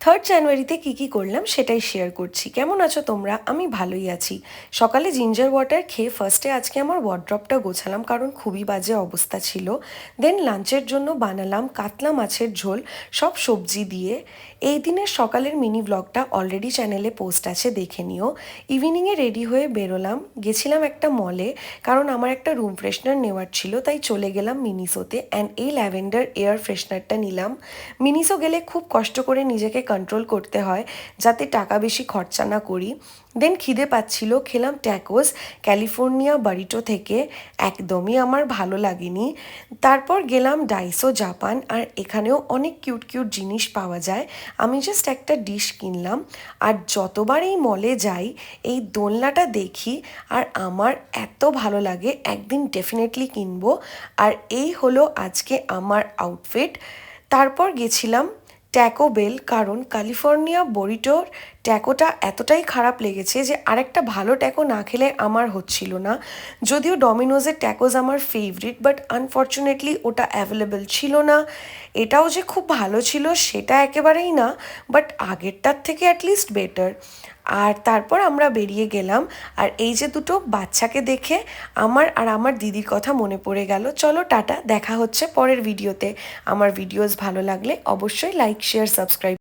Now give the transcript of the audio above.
3rd জানুয়ারিতে কী করলাম সেটাই শেয়ার করছি। কেমন আছো তোমরা? আমি ভালোই আছি। সকালে জিঞ্জার ওয়াটার খেয়ে ফার্স্টে আজকে আমার ওয়ার্ড্রপটা গোছালাম, কারণ খুবই বাজে অবস্থা ছিল। দেন লাঞ্চের জন্য বানালাম কাতলা মাছের ঝোল, সব সবজি দিয়ে। এই দিনের সকালের মিনি ব্লগটা অলরেডি চ্যানেলে পোস্ট আছে, দেখে নিও। ইভিনিংয়ে রেডি হয়ে বেরোলাম, গেছিলাম একটা মলে, কারণ আমার একটা রুম ফ্রেশনার নেওয়ার ছিল, তাই চলে গেলাম মিনিসোতে। অ্যান্ড এই ল্যাভেন্ডার এয়ার ফ্রেশনারটা নিলাম। মিনিসো গেলে খুব কষ্ট করে নিজেকে কন্ট্রোল করতে হয় যাতে টাকা বেশি খরচা না করি। দেন খিদে পাচ্ছিল, খেলাম ট্যাকোস ক্যালিফোর্নিয়া বারিটো থেকে। একদমই আমার ভালো লাগেনি। তারপর গেলাম ডাইসো জাপান, আর এখানেও অনেক কিউট কিউট জিনিস পাওয়া যায়। আমি জাস্ট একটা ডিশ কিনলাম। আর যতবার এই মলে যাই এই দোলনাটা দেখি আর আমার এত ভালো লাগে, একদিন ডেফিনেটলি কিনবো। আর এই হলো আজকে আমার আউটফিট। তারপর গেছিলাম ট্যাকো বেল, কারণ ক্যালিফোর্নিয়া বরিটোর ট্যাকোটা এতটাই খারাপ লেগেছে যে আরেকটা ভালো ট্যাকো না খেলে আমার হচ্ছিল না। যদিও ডমিনোজের ট্যাকোজ আমার ফেভারিট, বাট আনফর্চুনেটলি ওটা অ্যাভেলেবেল ছিল না। এটাও যে খুব ভালো ছিল সেটা একেবারেই না, বাট আগেরটার থেকে অ্যাটলিস্ট বেটার। আর তারপর আমরা বেরিয়ে গেলাম। আর এই যে দুটো বাচ্চাকে দেখে আমার আর আমার দিদির কথা মনে পড়ে গেল। চলো টাটা, দেখা হচ্ছে পরের ভিডিওতে। আমার ভিডিওস ভালো লাগলে অবশ্যই লাইক, শেয়ার, সাবস্ক্রাইব।